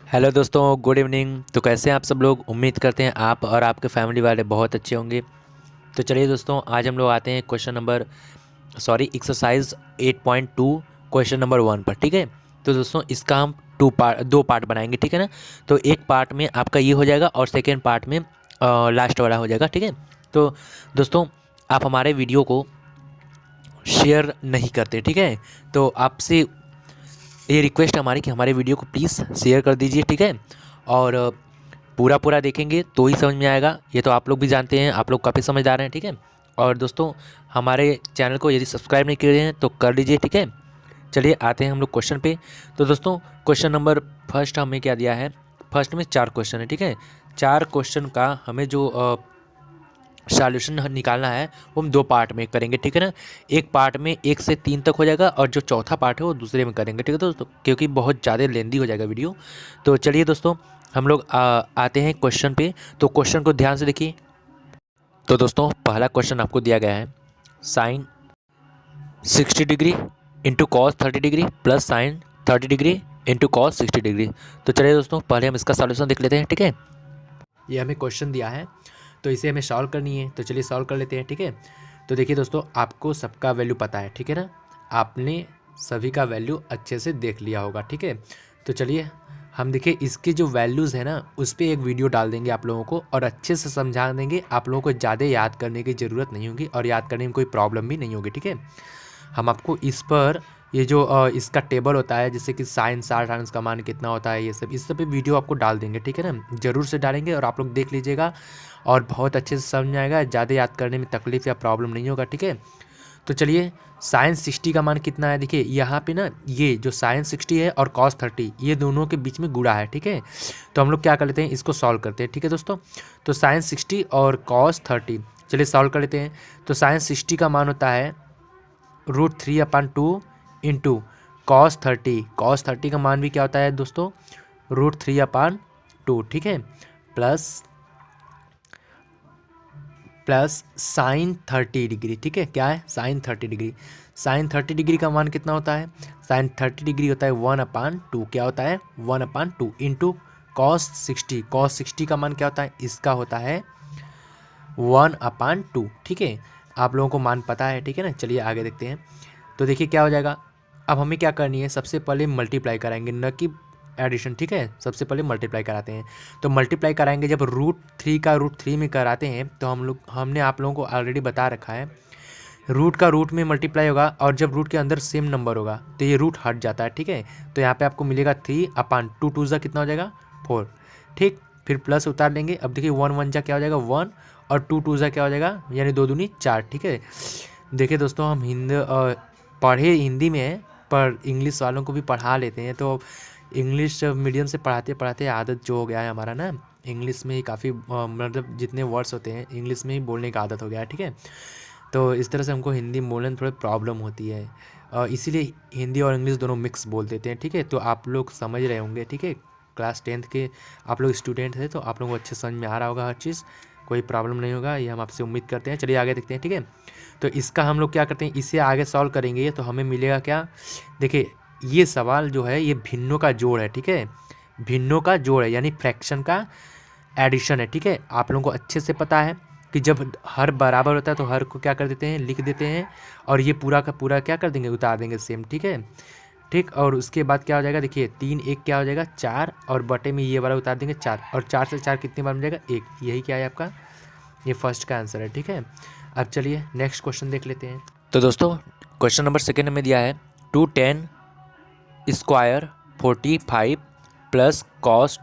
Hello दोस्तों, good evening. तो कैसे हैं आप सब लोग? उम्मीद करते हैं आप और आपके फैमिली वाले बहुत अच्छे होंगे। तो चलिए दोस्तों, आज हम लोग आते हैं एक्सरसाइज 8.2 क्वेश्चन नंबर 1 पर। ठीक है। तो दोस्तों, इसका हम दो पार्ट बनाएंगे। ठीक है ना। तो एक पार्ट में आपका ये हो जाएगा और सेकेंड पार्ट में लास्ट वाला हो जाएगा। ठीक है। तो दोस्तों, आप हमारे वीडियो को शेयर नहीं करते। ठीक है। तो आपसे ये रिक्वेस्ट है हमारी कि हमारे वीडियो को प्लीज़ शेयर कर दीजिए। ठीक है। और पूरा पूरा देखेंगे तो ही समझ में आएगा। ये तो आप लोग भी जानते हैं, आप लोग काफ़ी समझदार हैं। ठीक है। और दोस्तों, हमारे चैनल को यदि सब्सक्राइब नहीं किए हैं तो कर लीजिए। ठीक है। चलिए आते हैं हम लोग क्वेश्चन पे। तो दोस्तों, क्वेश्चन नंबर फर्स्ट हमें क्या दिया है? फर्स्ट में 4 क्वेश्चन है। ठीक है। 4 क्वेश्चन का हमें जो सॉल्यूशन निकालना है वो हम 2 पार्ट में करेंगे। ठीक है ना। एक पार्ट में 1 से 3 तक हो जाएगा और जो चौथा पार्ट है वो दूसरे में करेंगे। ठीक है दोस्तों, क्योंकि बहुत ज़्यादा लेंदी हो जाएगा वीडियो। तो चलिए दोस्तों, हम लोग आते हैं क्वेश्चन पे। तो क्वेश्चन को ध्यान से देखिए। तो दोस्तों, पहला क्वेश्चन आपको दिया गया है, sine 60 degree into cos 30 degree plus sine 30 degree into cos 60 degree. तो चलिए दोस्तों, पहले हम इसका सॉल्यूशन देख लेते हैं। ठीक है। ये हमें क्वेश्चन दिया है तो इसे हमें सॉल्व करनी है। तो चलिए सॉल्व कर लेते हैं। ठीक है। तो देखिए दोस्तों, आपको सबका वैल्यू पता है। ठीक है ना। आपने सभी का वैल्यू अच्छे से देख लिया होगा। ठीक है। तो चलिए हम देखिए इसके जो वैल्यूज़ है ना उस पर एक वीडियो डाल देंगे आप लोगों को और अच्छे से समझा देंगे। आप लोगों को ज़्यादा याद करने की ज़रूरत नहीं होगी और याद करने में कोई प्रॉब्लम भी नहीं होगी। ठीक है। हम आपको इस पर ये जो इसका टेबल होता है, जैसे कि साइन 60 का मान कितना होता है, ये सब इस सब पे वीडियो आपको डाल देंगे। ठीक है ना। ज़रूर से डालेंगे और आप लोग देख लीजिएगा और बहुत अच्छे से समझ में आएगा। ज़्यादा याद करने में तकलीफ या प्रॉब्लम नहीं होगा। ठीक है। तो चलिए, साइन 60 का मान कितना है? देखिए यहाँ पे ना, ये जो साइन 60 है और कॉस 30 ये दोनों के बीच में गुणा है। ठीक है। तो हम लोग क्या कर लेते हैं, इसको सॉल्व करते हैं। ठीक है दोस्तों। तो साइन 60 और कॉस 30, चलिए सॉल्व कर लेते हैं। तो साइन 60 का मान होता है √3/2 इंटू कॉस 30। कॉस 30 का मान भी क्या होता है दोस्तों? √3/2। ठीक है। Plus sine 30 degree. ठीक है। क्या है? Sign 30 degree. साइन 30 डिग्री का मान कितना होता है? साइन 30 डिग्री होता है 1/2। क्या होता है? 1/2 इंटू कॉस 60। कॉस 60 का मान क्या होता है? इसका होता है 1/2। ठीक है। आप लोगों को मान पता है। ठीक है ना। चलिए आगे देखते हैं। तो देखिए क्या हो जाएगा। अब हमें क्या करनी है, सबसे पहले मल्टीप्लाई कराएंगे, न कि एडिशन। ठीक है। सबसे पहले मल्टीप्लाई कराते हैं। तो मल्टीप्लाई कराएंगे जब √3 का √3 में कराते हैं तो हमने आप लोगों को ऑलरेडी बता रखा है, रूट का रूट में मल्टीप्लाई होगा और जब रूट के अंदर सेम नंबर होगा तो ये रूट हट जाता है। ठीक है। तो यहाँ पे आपको मिलेगा 3/2। 2 जा कितना हो जाएगा? 4। ठीक। फिर प्लस उतार लेंगे। अब देखिए 1 1 जा क्या हो जाएगा? 1 और 2 2 जा क्या हो जाएगा? यानी 2 दूनी 4। ठीक है। देखिए दोस्तों, हम पढ़े हिंदी में है पर इंग्लिश वालों को भी पढ़ा लेते हैं। तो इंग्लिश मीडियम से पढ़ाते पढ़ाते आदत जो हो गया है हमारा ना, इंग्लिश में ही काफ़ी मतलब जितने वर्ड्स होते हैं इंग्लिश में ही बोलने का आदत हो गया है। ठीक है। तो इस तरह से हमको हिंदी बोलने में थोड़ी प्रॉब्लम होती है, इसीलिए हिंदी और इंग्लिश दोनों मिक्स बोल देते हैं। ठीक है। तो आप लोग समझ रहे होंगे। ठीक है। क्लास 10th के आप लोग स्टूडेंट हैं तो आप लोगों को अच्छे समझ में आ रहा होगा हर चीज़, कोई प्रॉब्लम नहीं होगा, ये हम आपसे उम्मीद करते हैं। चलिए आगे देखते हैं। ठीक है। तो इसका हम लोग क्या करते हैं, इसे आगे सॉल्व करेंगे तो हमें मिलेगा क्या? देखिए ये सवाल जो है ये भिन्नों का जोड़ है। ठीक है। भिन्नों का जोड़ है यानी फ्रैक्शन का एडिशन है। ठीक है। आप लोगों को अच्छे से पता है कि जब हर बराबर होता है तो हर को क्या कर देते हैं, लिख देते हैं और ये पूरा का पूरा क्या कर देंगे, उतार देंगे सेम। ठीक है। ठीक। और उसके बाद क्या हो जाएगा, देखिए 3 1 क्या हो जाएगा? 4 और बटे में ये वाला उतार देंगे 4 और 4 से 4 कितनी बार मिल जाएगा? 1। यही क्या है आपका, ये फर्स्ट का आंसर है। ठीक है। अब चलिए नेक्स्ट क्वेश्चन देख लेते हैं। तो दोस्तों, क्वेश्चन नंबर सेकेंड में दिया है 2tan square 45 plus cos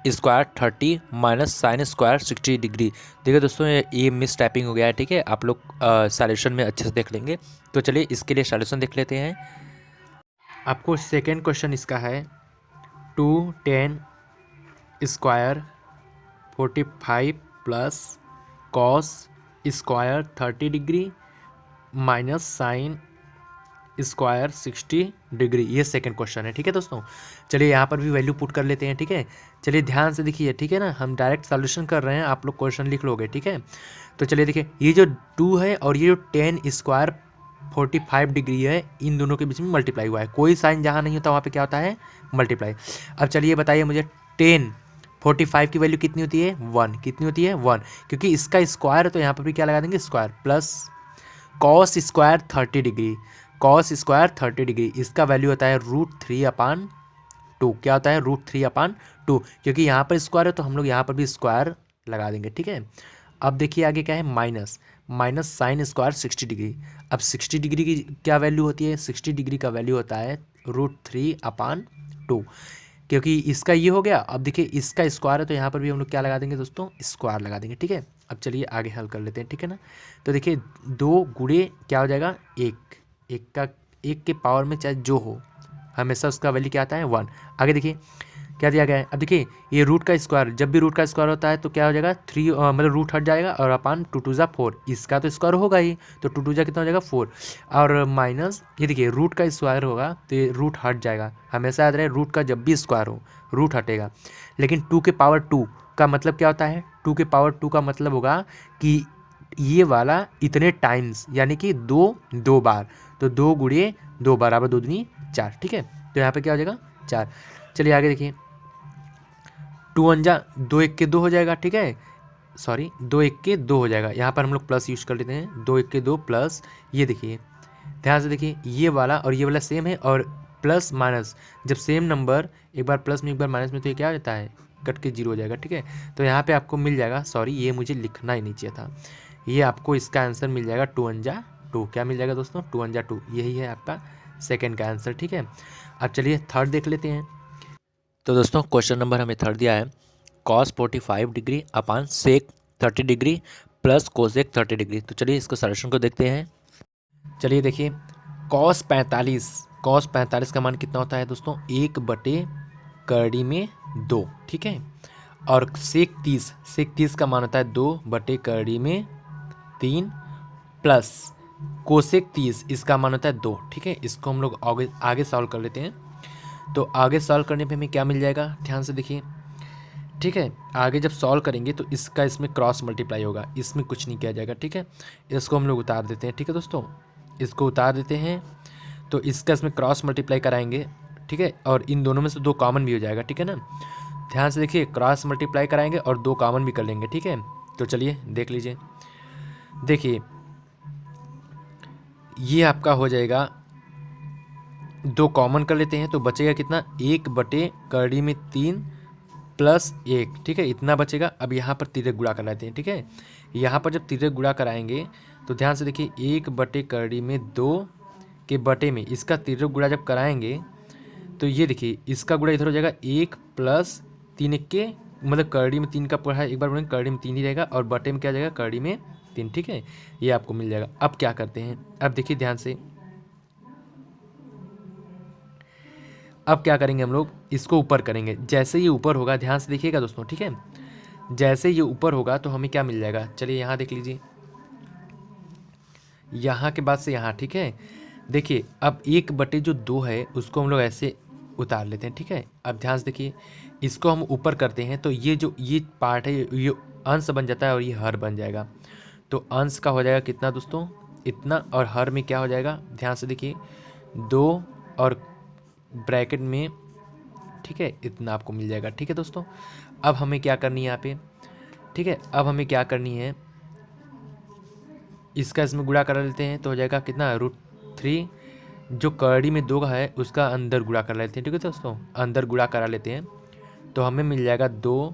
square 30 minus sine square 60 degree. देखिए दोस्तों, ये मिस टाइपिंग हो गया है। ठीक है। आप लोग सॉल्यूशन में अच्छे से देख लेंगे। तो चलिए इसके लिए सॉल्यूशन देख लेते हैं। आपको सेकेंड क्वेश्चन इसका है 2tan square 45 plus cos square 30 degree minus sine square 60 degree, ये सेकंड क्वेश्चन है। ठीक है दोस्तों। चलिए यहाँ पर भी वैल्यू पुट कर लेते हैं। ठीक है। चलिए ध्यान से देखिए। ठीक है ना। हम डायरेक्ट सॉल्यूशन कर रहे हैं, आप लोग क्वेश्चन लिख लोगे। ठीक है। तो चलिए देखिए, ये जो 2 है और ये जो tan स्क्वायर 45 डिग्री है, इन दोनों के बीच में मल्टीप्लाई हुआ है। कोई साइन जहाँ नहीं होता वहाँ पे क्या होता है? मल्टीप्लाई। अब चलिए बताइए मुझे, 10 45 की वैल्यू कितनी होती है 1, कितनी होती है 1, क्योंकि इसका स्क्वायर है तो यहाँ पर भी क्या लगा देंगे square, plus cos square 30 degree, cos square 30 degree इसका वैल्यू होता है √3/2, क्या होता है √3/2, क्योंकि यहाँ पर स्क्वायर है तो हम लोग यहाँ पर भी स्क्वायर लगा देंगे, ठीक है। अब देखिए आगे क्या है, minus minus sine square 60 degree. अब 60 डिग्री की क्या वैल्यू होती है, 60 डिग्री का वैल्यू होता है √3/2, क्योंकि इसका ये हो गया। अब देखिए इसका स्क्वायर है तो यहाँ पर भी हम लोग क्या लगा देंगे दोस्तों, स्क्वायर लगा देंगे, ठीक है। अब चलिए आगे हल कर लेते हैं, ठीक है ना। तो देखिए 2 गुणे क्या हो जाएगा 1, एक के पावर में चाहे जो हो हमेशा उसका वैल्यू क्या आता है 1। आगे देखिए क्या दिया गया है, अब देखिए ये रूट का स्क्वायर, जब भी रूट का स्क्वायर होता है तो क्या हो जाएगा 3 मतलब रूट हट जाएगा और अपान 2 2 4, इसका तो स्क्वायर होगा ही, तो 2 2 कितना हो जाएगा 4, और माइनस ये देखिए रूट का स्क्वायर होगा तो ये रूट हट जाएगा, हमेशा याद रहे रूट का जब भी स्क्वायर हो रूट हटेगा। लेकिन 2 के पावर 2 का मतलब क्या होता है, 2 के पावर 2 का मतलब होगा कि ये वाला इतने टाइम्स, यानी कि 2 बार, तो 2 गुणे 2 बराबर 2 दूनी 4, ठीक है। तो यहाँ पे क्या हो जाएगा 4। चलिए आगे देखिए 2 अंजा 2 1 के 2 हो जाएगा, ठीक है, सॉरी 2 1 के 2 हो जाएगा, यहाँ पर हम लोग प्लस यूज कर लेते हैं, 2 1 के 2 प्लस, ये देखिए ध्यान से देखिए ये वाला और ये वाला सेम है, और प्लस माइनस जब सेम नंबर एक बार प्लस में एक बार माइनस में तो ये क्या हो जाता है कट के 0 हो जाएगा, ठीक है। तो यहाँ पे आपको मिल जाएगा, सॉरी ये मुझे लिखना ही नहीं चाहिए था, ये आपको इसका आंसर मिल जाएगा 2 अंजा 2, क्या मिल जाएगा दोस्तों 2 अंजा 2, यही है आपका सेकेंड का आंसर, ठीक है। अब चलिए थर्ड देख लेते हैं। तो दोस्तों क्वेश्चन नंबर हमें थर्ड दिया है, कॉस 45 डिग्री अपान सेक 30 डिग्री प्लस कोसेक 30 डिग्री। तो चलिए इसको सॉल्यूशन को देखते हैं। चलिए देखिए कॉस 45 का मान कितना होता है दोस्तों 1/2 में 2, ठीक है। और सेक 30 का मान होता है 2/2 में 3 प्लस कोसेक 30 इसका मान होता है 2, ठीक है। इसको हम लोग आगे सॉल्व कर लेते हैं। तो आगे सॉल्व करने पे हमें क्या मिल जाएगा, ध्यान से देखिए, ठीक है। आगे जब सॉल्व करेंगे तो इसका इसमें क्रॉस मल्टीप्लाई होगा, इसमें कुछ नहीं किया जाएगा, ठीक है। इसको हम लोग उतार देते हैं, ठीक है दोस्तों, इसको उतार देते हैं। तो इसका इसमें क्रॉस मल्टीप्लाई कराएंगे, ठीक है, और इन दोनों में से 2 कॉमन भी हो जाएगा, ठीक है ना। ध्यान से देखिए क्रॉस मल्टीप्लाई कराएंगे और 2 कॉमन भी कर लेंगे, ठीक है। तो चलिए देख लीजिए, देखिए ये आपका हो जाएगा, 2 कॉमन कर लेते हैं तो बचेगा कितना 1/3 में 3 प्लस 1, ठीक है, इतना बचेगा। अब यहाँ पर तिर्यक गुणा कर लेते हैं, ठीक है। यहाँ पर जब तिर्यक गुणा कराएंगे तो ध्यान से देखिए 1/3 में 2 के बटे में इसका तिर्यक गुणा जब कराएंगे तो ये देखिए इसका गुणा इधर हो जाएगा 1 प्लस 3 के, मतलब करड़ी में 3 का पढ़ा एक बार बोलेंगे करड़ी में 3 ही रहेगा और बटे में क्या जाएगा करड़ी में 3, ठीक है, ये आपको मिल जाएगा। अब क्या करते हैं, अब देखिए ध्यान से, अब क्या करेंगे हम लोग इसको ऊपर करेंगे, जैसे ये ऊपर होगा ध्यान से देखिएगा दोस्तों, ठीक है, जैसे ये ऊपर होगा तो हमें क्या मिल जाएगा, चलिए यहाँ देख लीजिए, यहाँ के बाद से यहाँ, ठीक है। देखिए अब 1/2 है उसको हम लोग ऐसे उतार लेते हैं, ठीक है। अब ध्यान से देखिए इसको हम ऊपर करते हैं तो ये जो ये पार्ट है ये अंश बन जाता है और ये हर बन जाएगा। तो अंश का हो जाएगा कितना दोस्तों इतना, और हर में क्या हो जाएगा, ध्यान से देखिए 2 और ब्रैकेट में, ठीक है, इतना आपको मिल जाएगा, ठीक है दोस्तों। अब हमें क्या करनी है यहाँ पे, ठीक है, अब हमें क्या करनी है, इसका इसमें गुणा करा लेते हैं तो हो जाएगा कितना √3, जो करड़ी में 2 का है उसका अंदर गुणा कर लेते हैं, ठीक है दोस्तों, अंदर गुणा करा लेते हैं तो हमें मिल जाएगा 2,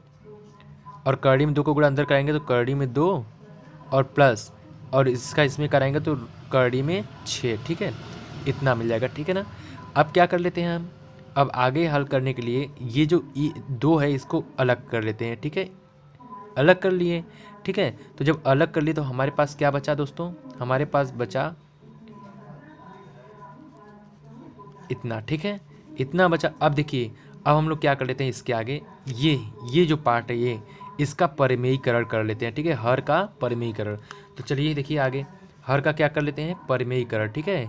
और करड़ी में 2 को गुणा अंदर कराएंगे तो करड़ी में 2 और प्लस, और इसका इसमें कराएंगे तो करड़ी में 6, ठीक है, इतना मिल जाएगा, ठीक है ना। अब क्या कर लेते हैं हम, अब आगे हल करने के लिए ये जो 2 है इसको अलग कर लेते हैं, ठीक है, अलग कर लिए, ठीक है। तो जब अलग कर लिए तो हमारे पास क्या बचा दोस्तों, हमारे पास बचा इतना, ठीक है, इतना बचा। अब देखिए अब हम लोग क्या कर लेते हैं इसके आगे, ये जो पार्ट है ये इसका परिमेयीकरण कर लेते हैं, ठीक है, हर का परिमेयीकरण। तो चलिए देखिए आगे हर का क्या कर लेते हैं परिमेयीकरण, ठीक है,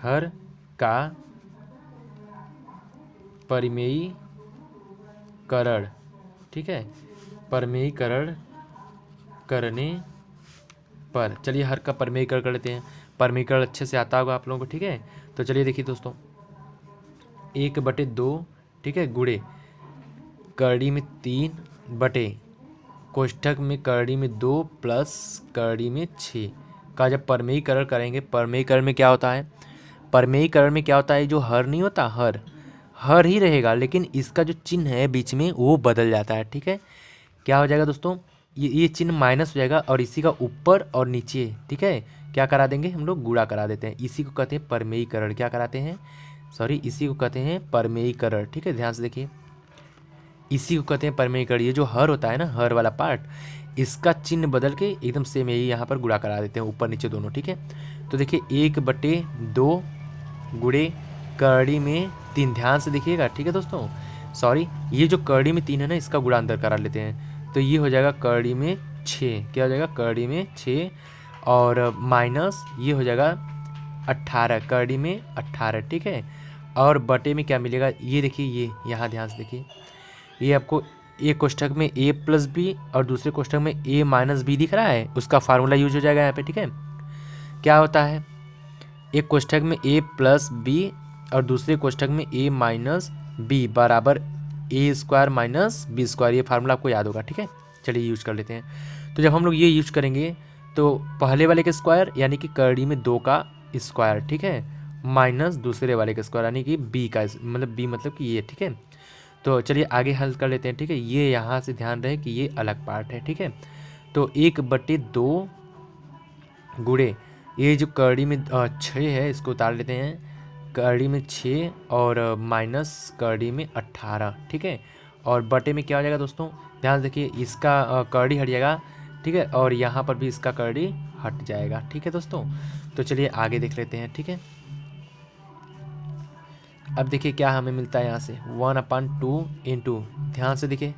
हर का परिमेयीकरण, ठीक है, परिमेयीकरण करने पर, चलिए हर का परिमेयीकरण कर लेते हैं, परिमेयीकरण अच्छे से आता होगा आप लोगों को, ठीक है। तो चलिए देखिए दोस्तों 1/2, ठीक है, गुणे करड़ी में 3 बटे कोष्ठक में करड़ी में 2 प्लस करड़ी में 6 का जब परमेयीकरण करेंगे, परमेयीकरण में क्या होता है, परमेयीकरण में क्या होता है, जो हर नहीं होता, हर ही रहेगा, लेकिन इसका जो चिन्ह है बीच में वो बदल जाता है। ठीक है, क्या हो जाएगा दोस्तों, ये चिन्ह माइनस हो जाएगा और इसी का ऊपर और नीचे, ठीक है, क्या करा देंगे हम लोग, गुणा करा देते हैं। इसी को कहते हैं परमेयीकरण। क्या कराते हैं, सॉरी, इसी को कहते हैं परमेयीकरण। ठीक है, ध्यान से देखिए, इसी को कहते हैं परमेयीकरण। ये जो हर होता है ना, हर वाला पार्ट, इसका चिन्ह बदल के एकदम सेम यही यहाँ पर गुणा करा देते हैं, ऊपर नीचे दोनों। ठीक है, तो देखिए 1/2 गुणे करड़ी में 3, ध्यान से देखिएगा। ठीक है दोस्तों, सॉरी, ये जो करड़ी में 3 है ना, इसका गुणा अंदर करा लेते हैं, तो ये हो जाएगा करड़ी में 6। क्या हो जाएगा, करड़ी में 6 और माइनस ये हो जाएगा 18, करड़ी में 18। ठीक है, और बटे में क्या मिलेगा, ये देखिए, ये यहाँ ध्यान से देखिए, ये आपको एक कोष्ठक में a प्लस बी और दूसरे कोष्ठक में a माइनस बी दिख रहा है, उसका फार्मूला यूज हो जाएगा यहाँ पे। ठीक है, क्या होता है, एक कोष्ठक में a प्लस बी और दूसरे कोष्ठक में a माइनस बी बराबर a square minus B square. ये फार्मूला आपको याद होगा। ठीक है, चलिए यूज कर लेते हैं। तो जब हम लोग ये यूज करेंगे तो पहले वाले के स्क्वायर यानी कि करड़ी में 2 का स्क्वायर, ठीक है, माइनस दूसरे वाले का स्क्वायर यानी कि b का, मतलब b मतलब कि ये। ठीक है, तो चलिए आगे हल कर लेते हैं। ठीक है, ये यहाँ से ध्यान रहे कि ये अलग पार्ट है। ठीक है, तो 1/2 गुणे ये जो करड़ी में 6 है, इसको उतार लेते हैं, करड़ी में 6 और माइनस करड़ी में 18। ठीक है, और बटे में क्या हो जाएगा दोस्तों, ध्यान देखिए, इसका करड़ी हट जाएगा। ठीक है, और यहाँ पर भी इसका करड़ी हट जाएगा। ठीक है दोस्तों, तो चलिए आगे देख लेते हैं। ठीक है, अब देखिए क्या हमें मिलता है यहाँ से, 1/2 इंटू, ध्यान से देखिए,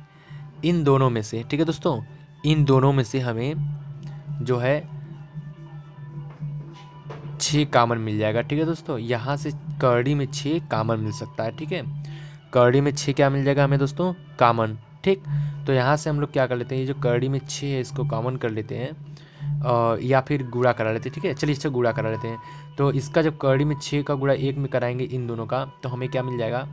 इन दोनों में से, ठीक है दोस्तों, इन दोनों में से हमें जो है 6 कामन मिल जाएगा। ठीक है दोस्तों, यहाँ से करड़ी में 6 कामन मिल सकता है। ठीक है, करड़ी में 6 क्या मिल जाएगा हमें दोस्तों, कामन। ठीक, तो यहाँ से हम लोग क्या कर लेते हैं, ये जो करड़ी में 6 है इसको कामन कर लेते हैं या फिर गुणा करा लेते हैं। ठीक है, चलिए इससे गुणा करा लेते हैं। तो इसका जब करड़ी में 6 का गुणा 1 में कराएंगे इन दोनों का, तो हमें क्या मिल जाएगा,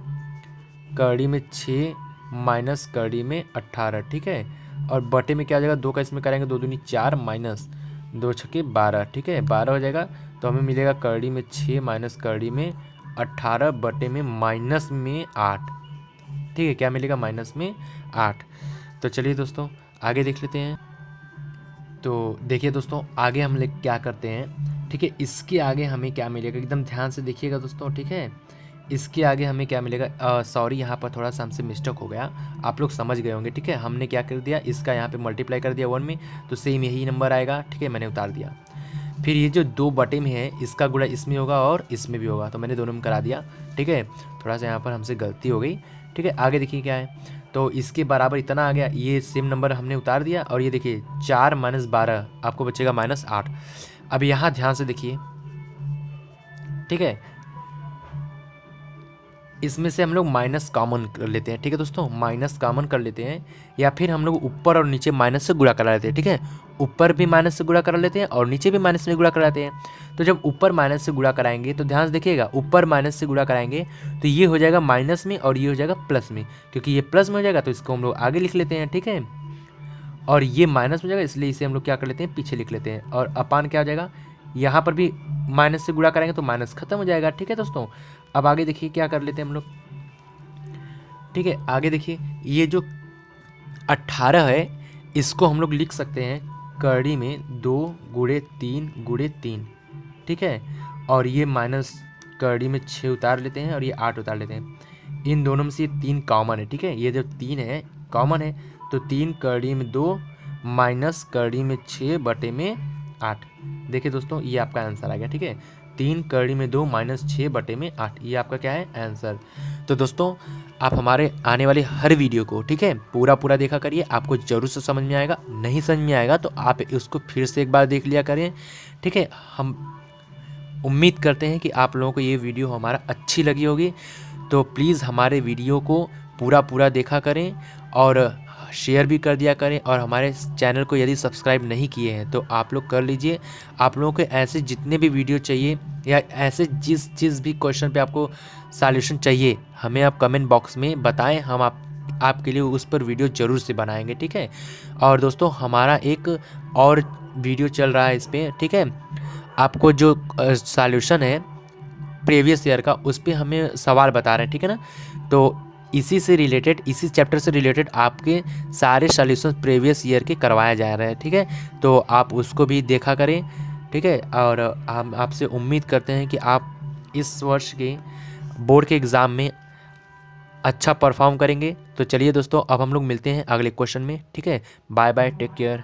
करड़ी में 6 माइनस करड़ी में 18। ठीक है, और बटे में क्या हो जाएगा, 2 का इसमें कराएंगे, 2 दूनी 4 माइनस 2 छक्के 12। ठीक है, 12 हो जाएगा, तो हमें मिलेगा करड़ी में 6 माइनस करड़ी में 18 बटे में माइनस में 8। ठीक है, क्या मिलेगा, माइनस में 8। तो चलिए दोस्तों आगे देख लेते हैं। तो देखिए दोस्तों, आगे हम लोग क्या करते हैं। ठीक है, इसके आगे हमें क्या मिलेगा, एकदम ध्यान से देखिएगा दोस्तों। ठीक है, इसके आगे हमें क्या मिलेगा, सॉरी, यहाँ पर थोड़ा सा हमसे मिस्टेक हो गया, आप लोग समझ गए होंगे। ठीक है, हमने क्या कर दिया, इसका यहाँ पे मल्टीप्लाई कर दिया 1 में, तो सेम यही नंबर आएगा। ठीक है, मैंने उतार दिया। फिर ये जो 2 बटे में है, इसका गुणा इसमें होगा और इसमें भी होगा, तो मैंने दोनों में करा दिया। ठीक है, थोड़ा सा यहाँ पर हमसे गलती हो गई। ठीक है, आगे देखिए क्या है, तो इसके बराबर इतना आ गया, ये सेम नंबर हमने उतार दिया, और ये देखिए 4 माइनस 12 आपको बचेगा माइनस 8। अब यहाँ ध्यान से देखिए, ठीक है, इसमें से हम लोग माइनस कॉमन कर लेते हैं। ठीक है दोस्तों, माइनस कॉमन कर लेते हैं, या फिर हम लोग ऊपर और नीचे माइनस से गुणा करा लेते हैं। ठीक है, ऊपर भी माइनस से गुणा करा लेते हैं और नीचे भी माइनस से गुणा कराते हैं। तो जब ऊपर माइनस से गुणा कराएंगे तो ध्यान से देखिएगा, ऊपर माइनस से गुणा कराएंगे तो ये हो जाएगा माइनस में और ये हो जाएगा प्लस में, क्योंकि ये प्लस में हो जाएगा तो इसको हम लोग आगे लिख लेते हैं। ठीक है, और ये माइनस में हो जाएगा, इसलिए इसे हम लोग क्या कर लेते हैं, पीछे लिख लेते हैं। और अपान क्या हो जाएगा, यहाँ पर भी माइनस से गुणा कराएंगे तो माइनस खत्म हो जाएगा। ठीक है दोस्तों, अब आगे देखिए क्या कर लेते हैं हम लोग। ठीक है, आगे देखिए, ये जो 18 है इसको हम लोग लिख सकते हैं करड़ी में 2 गुणे 3 गुणे 3। ठीक है, और ये माइनस करड़ी में 6 उतार लेते हैं और ये 8 उतार लेते हैं। इन दोनों में से 3 कॉमन है। ठीक है, ये जो 3 है कॉमन है, तो 3 करड़ी में 2 माइनस करड़ी में 6 बटे में 8। देखिए दोस्तों, ये आपका आंसर आ गया। ठीक है, 3 करड़ी में 2 माइनस 6 बटे में 8, ये आपका क्या है, आंसर। तो दोस्तों आप हमारे आने वाले हर वीडियो को, ठीक है, पूरा देखा करिए, आपको ज़रूर से समझ में आएगा। नहीं समझ में आएगा तो आप उसको फिर से एक बार देख लिया करें। ठीक है, हम उम्मीद करते हैं कि आप लोगों को ये वीडियो हमारा अच्छी लगी होगी, तो प्लीज़ हमारे वीडियो को पूरा देखा करें और शेयर भी कर दिया करें, और हमारे चैनल को यदि सब्सक्राइब नहीं किए हैं तो आप लोग कर लीजिए। आप लोगों को ऐसे जितने भी वीडियो चाहिए या ऐसे जिस भी क्वेश्चन पे आपको सॉल्यूशन चाहिए, हमें आप कमेंट बॉक्स में बताएं, हम आपके लिए उस पर वीडियो ज़रूर से बनाएंगे, ठीक है। और दोस्तों हमारा एक और वीडियो चल रहा है इस पर, ठीक है। आपको जो सॉल्यूशन है प्रीवियस ईयर का, उस पर हमें सवाल बता रहे हैं, ठीक है ना। तो इसी से रिलेटेड, इसी चैप्टर से रिलेटेड आपके सारे सॉल्यूशन प्रीवियस ईयर के करवाया जा रहा है, ठीक है। तो आप उसको भी देखा करें, ठीक है। और हम आपसे उम्मीद करते हैं कि आप इस वर्ष के बोर्ड के एग्ज़ाम में अच्छा परफॉर्म करेंगे। तो चलिए दोस्तों, अब हम लोग मिलते हैं अगले क्वेश्चन में, ठीक है। Bye bye, take care.